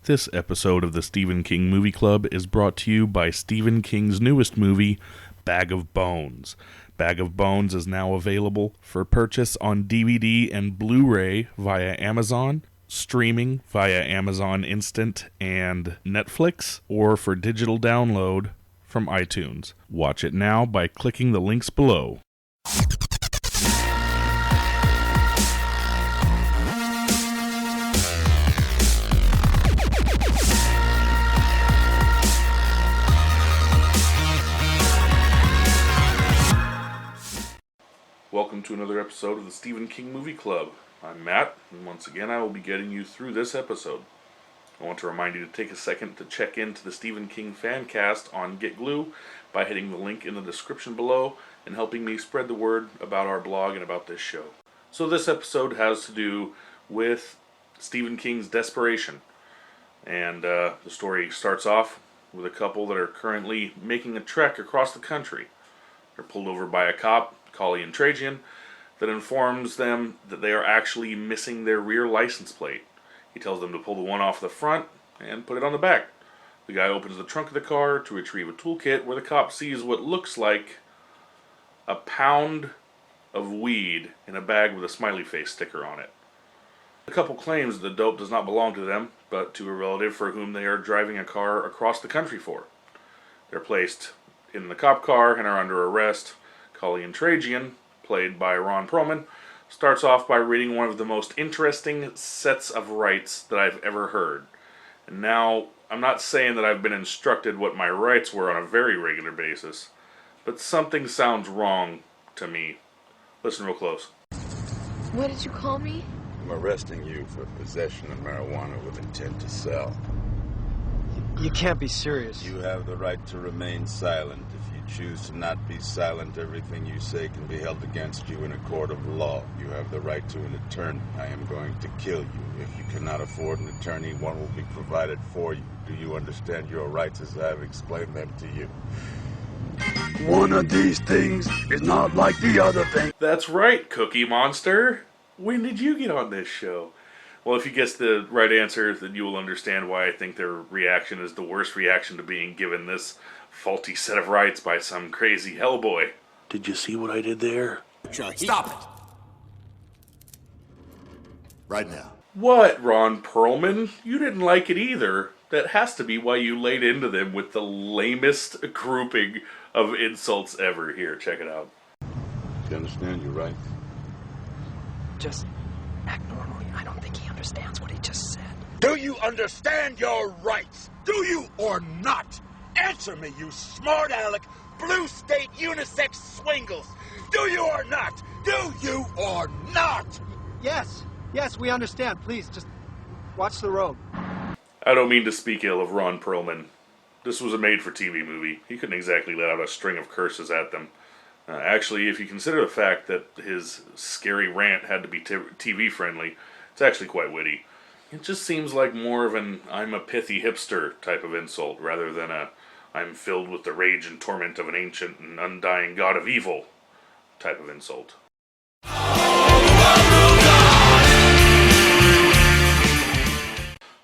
This episode of the Stephen King Movie Club is brought to you by Stephen King's newest movie, Bag of Bones. Bag of Bones is now available for purchase on DVD and Blu-ray via Amazon, streaming via Amazon Instant and Netflix, or for digital download from iTunes. Watch it now by clicking the links below. Welcome to another episode of the Stephen King Movie Club. I'm Matt, and once again I will be getting you through this episode. I want to remind you to take a second to check into the Stephen King Fancast on Get Glue by hitting the link in the description below and helping me spread the word about our blog and about this show. So this episode has to do with Stephen King's Desperation. And the story starts off with a couple that are currently making a trek across the country. They're pulled over by a cop, Collie and Trajan, that informs them that they are actually missing their rear license plate. He tells them to pull the one off the front and put it on the back. The guy opens the trunk of the car to retrieve a toolkit where the cop sees what looks like a pound of weed in a bag with a smiley face sticker on it. The couple claims the dope does not belong to them, but to a relative for whom they are driving a car across the country for. They're placed in the cop car and are under arrest. Collie and Trajan, played by Ron Perlman, starts off by reading one of the most interesting sets of rights that I've ever heard. And now, I'm not saying that I've been instructed what my rights were on a very regular basis, but something sounds wrong to me. Listen real close. What did you call me? I'm arresting you for possession of marijuana with intent to sell. You can't be serious. You have the right to remain silent. If you choose to not be silent, everything you say can be held against you in a court of law. You have the right to an attorney. I am going to kill you. If you cannot afford an attorney, one will be provided for you. Do you understand your rights as I have explained them to you? One of these things is not like the other thing. That's right, Cookie Monster. When did you get on this show? Well, if you guess the right answer, then you will understand why I think their reaction is the worst reaction to being given this faulty set of rights by some crazy hellboy. Did you see what I did there? Stop it! Right now. What, Ron Perlman? You didn't like it either. That has to be why you laid into them with the lamest grouping of insults ever. Here, check it out. Do you understand your rights? Just act normally. I don't think he understands what he just said. Do you understand your rights? Do you or not? Answer me, you smart aleck, blue state unisex swingles. Do you or not? Do you or not? Yes, we understand. Please, just watch the road. I don't mean to speak ill of Ron Perlman. This was a made-for-TV movie. He couldn't exactly let out a string of curses at them. Actually, if you consider the fact that his scary rant had to be TV-friendly, it's actually quite witty. It just seems like more of an I'm a pithy hipster type of insult, rather than a I'm filled with the rage and torment of an ancient and undying god of evil type of insult.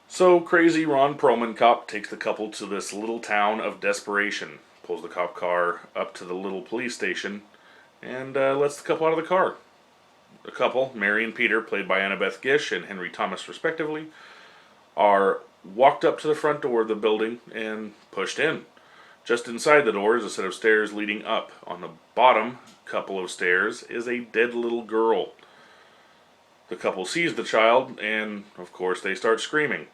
So, crazy Ron Perlman cop takes the couple to this little town of Desperation, pulls the cop car up to the little police station, and lets the couple out of the car. The couple, Mary and Peter, played by Annabeth Gish and Henry Thomas respectively, are walked up to the front door of the building and pushed in. Just inside the door is a set of stairs leading up. On the bottom couple of stairs is a dead little girl. The couple sees the child, and of course they start screaming.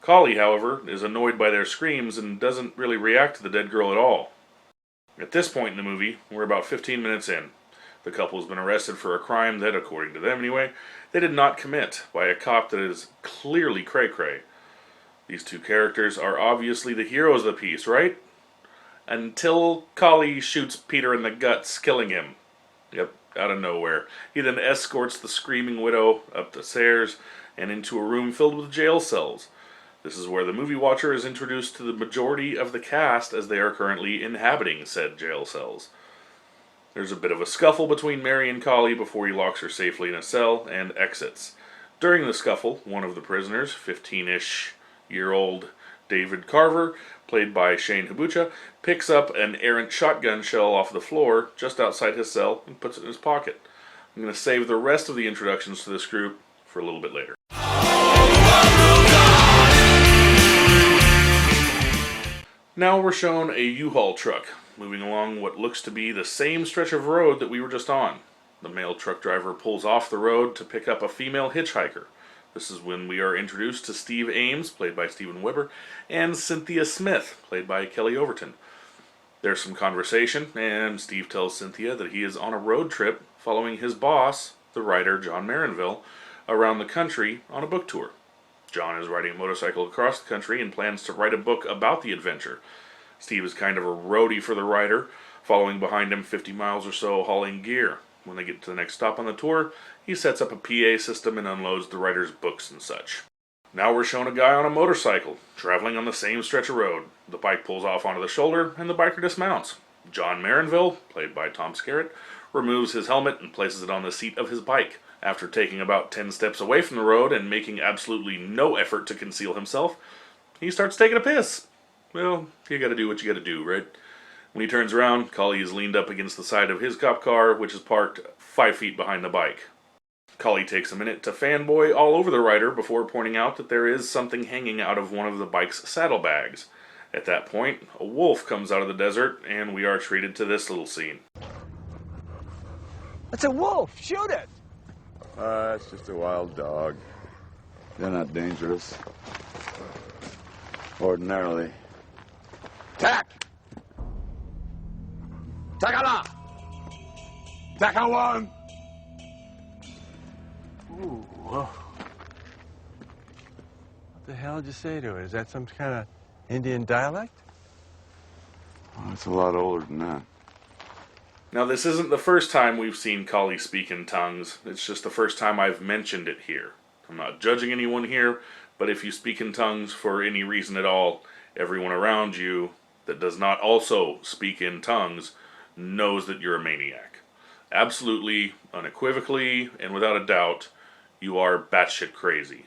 Collie, however, is annoyed by their screams and doesn't really react to the dead girl at all. At this point in the movie, we're about 15 minutes in. The couple has been arrested for a crime that, according to them anyway, they did not commit by a cop that is clearly cray-cray. These two characters are obviously the heroes of the piece, right? Until Collie shoots Peter in the guts, killing him. Yep, out of nowhere. He then escorts the screaming widow up the stairs and into a room filled with jail cells. This is where the movie watcher is introduced to the majority of the cast as they are currently inhabiting said jail cells. There's a bit of a scuffle between Mary and Collie before he locks her safely in a cell and exits. During the scuffle, one of the prisoners, 15-ish Year-old David Carver, played by Shane Habucha, picks up an errant shotgun shell off the floor just outside his cell and puts it in his pocket. I'm going to save the rest of the introductions to this group for a little bit later. Now we're shown a U-Haul truck moving along what looks to be the same stretch of road that we were just on. The male truck driver pulls off the road to pick up a female hitchhiker. This is when we are introduced to Steve Ames, played by Steven Weber, and Cynthia Smith, played by Kelly Overton. There's some conversation, and Steve tells Cynthia that he is on a road trip following his boss, the writer John Marinville, around the country on a book tour. John is riding a motorcycle across the country and plans to write a book about the adventure. Steve is kind of a roadie for the writer, following behind him 50 miles or so hauling gear. When they get to the next stop on the tour, he sets up a PA system and unloads the writer's books and such. Now we're shown a guy on a motorcycle, traveling on the same stretch of road. The bike pulls off onto the shoulder, and the biker dismounts. John Marinville, played by Tom Skerritt, removes his helmet and places it on the seat of his bike. After taking about 10 steps away from the road and making absolutely no effort to conceal himself, he starts taking a piss. Well, you gotta do what you gotta do, right? When he turns around, Collie is leaned up against the side of his cop car, which is parked 5 feet behind the bike. Collie takes a minute to fanboy all over the rider before pointing out that there is something hanging out of one of the bike's saddlebags. At that point, a wolf comes out of the desert, and we are treated to this little scene. It's a wolf! Shoot it! It's just a wild dog. They're not dangerous. Ordinarily. Tack! Takala! Takawang! Ooh, whoa. What the hell did you say to it? Is that some kind of Indian dialect? Well, it's a lot older than that. Now, this isn't the first time we've seen Collie speak in tongues. It's just the first time I've mentioned it here. I'm not judging anyone here, but if you speak in tongues for any reason at all, everyone around you that does not also speak in tongues knows that you're a maniac. Absolutely, unequivocally, and without a doubt, you are batshit crazy.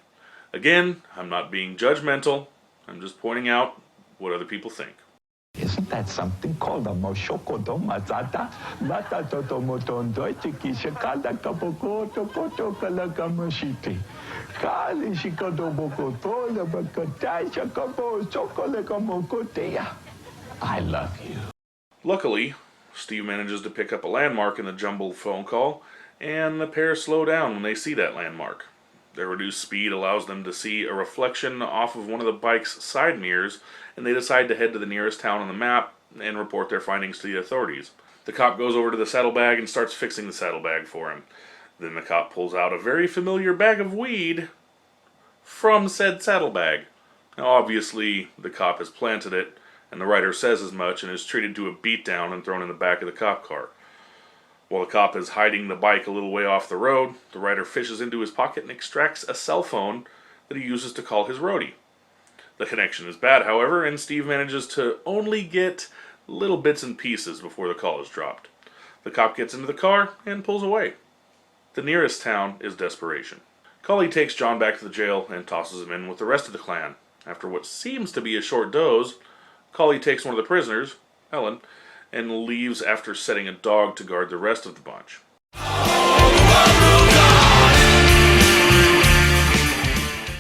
Again, I'm not being judgmental. I'm just pointing out what other people think. Isn't that something called a moshoko do mazata? Mata toto motondo tikishakada kapoko tokoto kalakamoshiti. Kali shikodo bokoto la bakatai shakabo chokolekamokotea. I love you. Luckily, Steve manages to pick up a landmark in the jumbled phone call, and the pair slow down when they see that landmark. Their reduced speed allows them to see a reflection off of one of the bike's side mirrors, and they decide to head to the nearest town on the map and report their findings to the authorities. The cop goes over to the saddlebag and starts fixing the saddlebag for him. Then the cop pulls out a very familiar bag of weed from said saddlebag. Now obviously, the cop has planted it, and the writer says as much and is treated to a beatdown and thrown in the back of the cop car. While the cop is hiding the bike a little way off the road, the writer fishes into his pocket and extracts a cell phone that he uses to call his roadie. The connection is bad, however, and Steve manages to only get little bits and pieces before the call is dropped. The cop gets into the car and pulls away. The nearest town is Desperation. Collie takes John back to the jail and tosses him in with the rest of the clan. After what seems to be a short doze, Collie takes one of the prisoners, Ellen, and leaves after setting a dog to guard the rest of the bunch.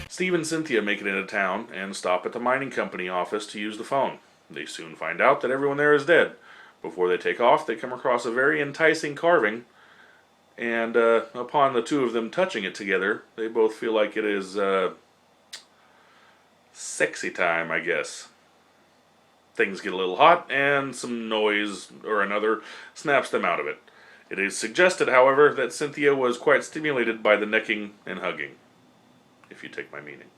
Steve and Cynthia make it into town and stop at the mining company office to use the phone. They soon find out that everyone there is dead. Before they take off, they come across a very enticing carving, and upon the two of them touching it together, they both feel like it is sexy time, I guess. Things get a little hot, and some noise or another snaps them out of it. It is suggested, however, that Cynthia was quite stimulated by the necking and hugging, if you take my meaning.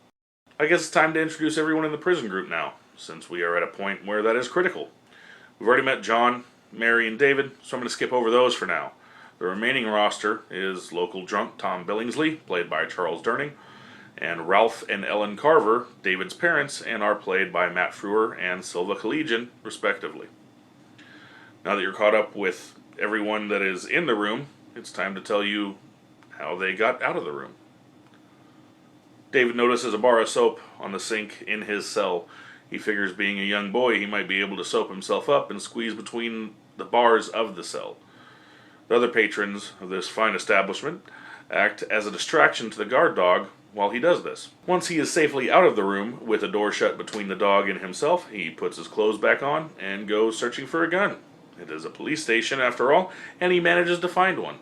I guess it's time to introduce everyone in the prison group now, since we are at a point where that is critical. We've already met John, Mary, and David, so I'm going to skip over those for now. The remaining roster is local drunk Tom Billingsley, played by Charles Durning, and Ralph and Ellen Carver, David's parents, and are played by Matt Frewer and Silva Collegian, respectively. Now that you're caught up with everyone that is in the room, it's time to tell you how they got out of the room. David notices a bar of soap on the sink in his cell. He figures being a young boy, he might be able to soap himself up and squeeze between the bars of the cell. The other patrons of this fine establishment act as a distraction to the guard dog while he does this. Once he is safely out of the room, with the door shut between the dog and himself, he puts his clothes back on and goes searching for a gun. It is a police station after all, and he manages to find one.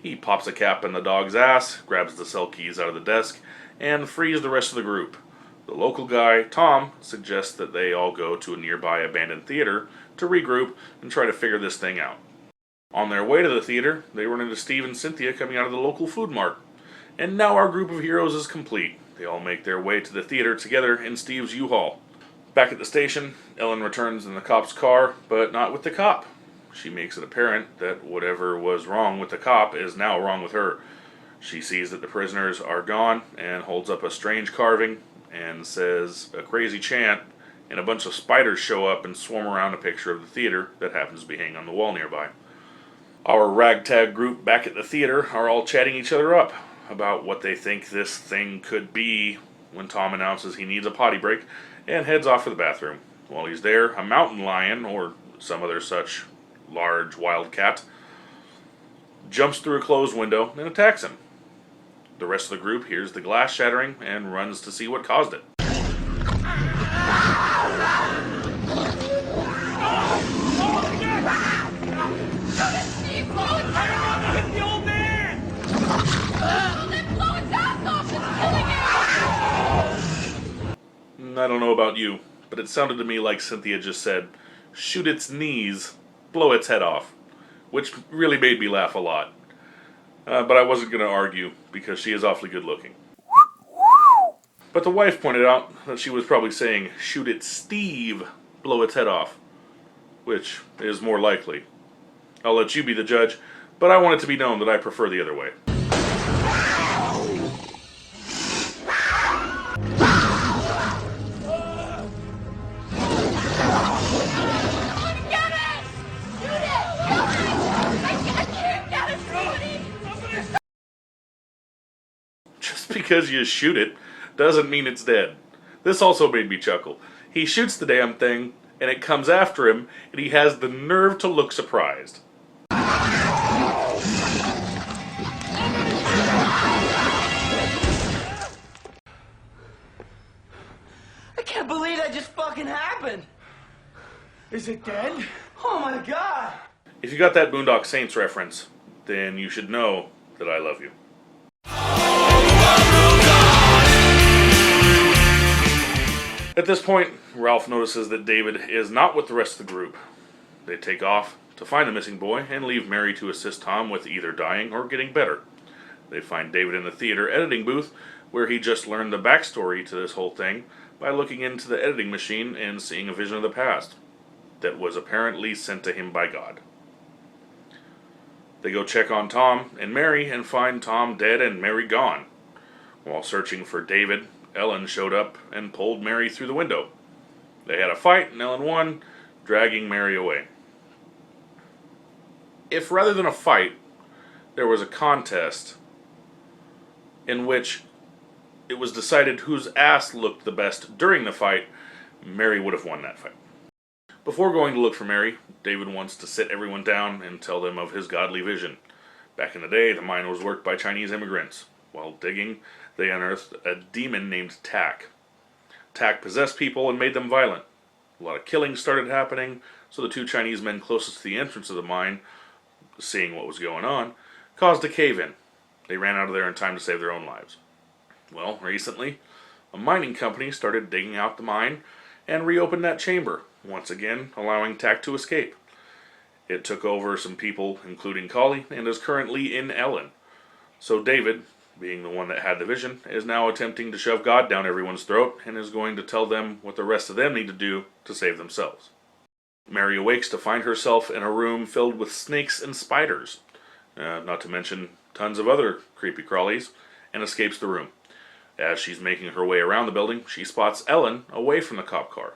He pops a cap in the dog's ass, grabs the cell keys out of the desk, and frees the rest of the group. The local guy, Tom, suggests that they all go to a nearby abandoned theater to regroup and try to figure this thing out. On their way to the theater, they run into Steve and Cynthia coming out of the local food mart. And now our group of heroes is complete. They all make their way to the theater together in Steve's U-Haul. Back at the station, Ellen returns in the cop's car, but not with the cop. She makes it apparent that whatever was wrong with the cop is now wrong with her. She sees that the prisoners are gone and holds up a strange carving and says a crazy chant, and a bunch of spiders show up and swarm around a picture of the theater that happens to be hanging on the wall nearby. Our ragtag group back at the theater are all chatting each other up about what they think this thing could be when Tom announces he needs a potty break and heads off for the bathroom. While he's there, a mountain lion, or some other such large wild cat, jumps through a closed window and attacks him. The rest of the group hears the glass shattering and runs to see what caused it. I don't know about you, but it sounded to me like Cynthia just said, "Shoot its knees, blow its head off," which really made me laugh a lot. But I wasn't going to argue, because she is awfully good looking. But the wife pointed out that she was probably saying, "Shoot it, Steve, blow its head off," which is more likely. I'll let you be the judge, but I want it to be known that I prefer the other way. Because you shoot it doesn't mean it's dead. This also made me chuckle. He shoots the damn thing, and it comes after him, and he has the nerve to look surprised. I can't believe that just fucking happened. Is it dead? Oh my god! If you got that Boondock Saints reference, then you should know that I love you. At this point, Ralph notices that David is not with the rest of the group. They take off to find the missing boy and leave Mary to assist Tom with either dying or getting better. They find David in the theater editing booth, where he just learned the backstory to this whole thing by looking into the editing machine and seeing a vision of the past that was apparently sent to him by God. They go check on Tom and Mary and find Tom dead and Mary gone. While searching for David, Ellen showed up and pulled Mary through the window. They had a fight and Ellen won, dragging Mary away. If rather than a fight, there was a contest in which it was decided whose ass looked the best during the fight, Mary would have won that fight. Before going to look for Mary, David wants to sit everyone down and tell them of his godly vision. Back in the day, the mine was worked by Chinese immigrants. While digging, they unearthed a demon named Tak. Tak possessed people and made them violent. A lot of killing started happening, so the two Chinese men closest to the entrance of the mine, seeing what was going on, caused a cave-in. They ran out of there in time to save their own lives. Well, recently, a mining company started digging out the mine and reopened that chamber, once again allowing Tak to escape. It took over some people, including Collie, and is currently in Ellen. So David, being the one that had the vision, is now attempting to shove God down everyone's throat and is going to tell them what the rest of them need to do to save themselves. Mary awakes to find herself in a room filled with snakes and spiders, not to mention tons of other creepy crawlies, and escapes the room. As she's making her way around the building, she spots Ellen away from the cop car.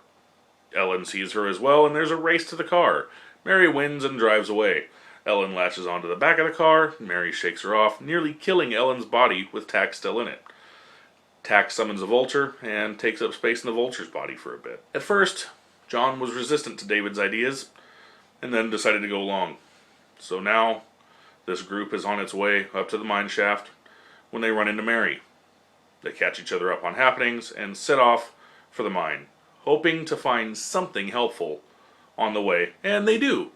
Ellen sees her as well, and there's a race to the car. Mary wins and drives away. Ellen latches onto the back of the car. Mary shakes her off, nearly killing Ellen's body with Tak still in it. Tack summons a vulture and takes up space in the vulture's body for a bit. At first, John was resistant to David's ideas, and then decided to go along. So now, this group is on its way up to the mine shaft when they run into Mary. They catch each other up on happenings and set off for the mine, hoping to find something helpful on the way, and they do.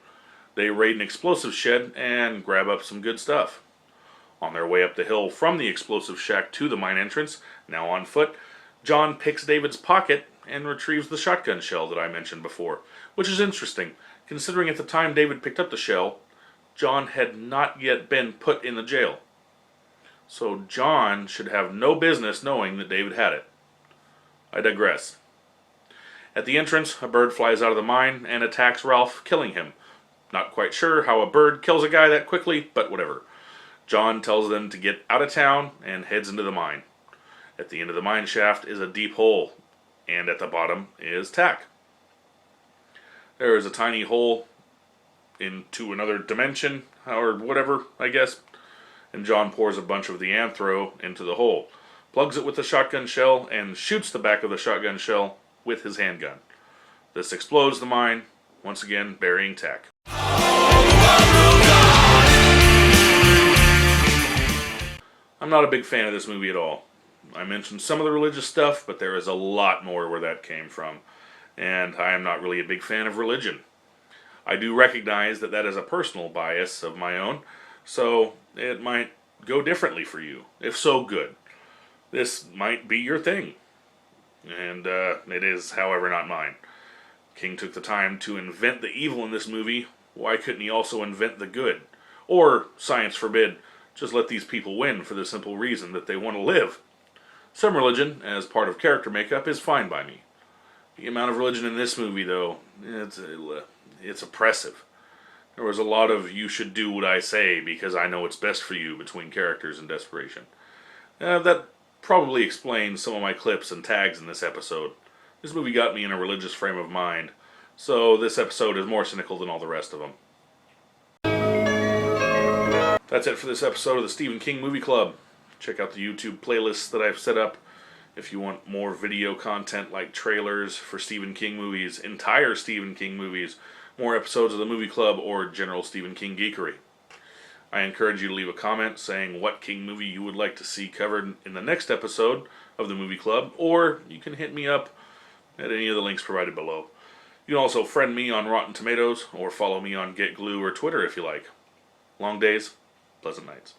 They raid an explosive shed and grab up some good stuff. On their way up the hill from the explosive shack to the mine entrance, now on foot, John picks David's pocket and retrieves the shotgun shell that I mentioned before, which is interesting, considering at the time David picked up the shell, John had not yet been put in the jail. So John should have no business knowing that David had it. I digress. At the entrance, a bird flies out of the mine and attacks Ralph, killing him. Not quite sure how a bird kills a guy that quickly, but whatever. John tells them to get out of town and heads into the mine. At the end of the mine shaft is a deep hole, and at the bottom is Tack. There is a tiny hole into another dimension, or whatever, I guess, and John pours a bunch of the anthro into the hole, plugs it with the shotgun shell, and shoots the back of the shotgun shell with his handgun. This explodes the mine, once again burying Tack. I'm not a big fan of this movie at all. I mentioned some of the religious stuff, but there is a lot more where that came from, and I am not really a big fan of religion. I do recognize that that is a personal bias of my own, so it might go differently for you. If so, good. This might be your thing. And it is, however, not mine. King took the time to invent the evil in this movie. Why couldn't he also invent the good? Or, science forbid, just let these people win for the simple reason that they want to live. Some religion, as part of character makeup, is fine by me. The amount of religion in this movie, though, it's oppressive. There was a lot of "you should do what I say because I know it's best for you" between characters in Desperation. That probably explains some of my clips and tags in this episode. This movie got me in a religious frame of mind, so this episode is more cynical than all the rest of them. That's it for this episode of the Stephen King Movie Club. Check out the YouTube playlists that I've set up if you want more video content like trailers for Stephen King movies, entire Stephen King movies, more episodes of the Movie Club, or general Stephen King geekery. I encourage you to leave a comment saying what King movie you would like to see covered in the next episode of the Movie Club, or you can hit me up at any of the links provided below. You can also friend me on Rotten Tomatoes, or follow me on Get Glue or Twitter if you like. Long days, pleasant nights.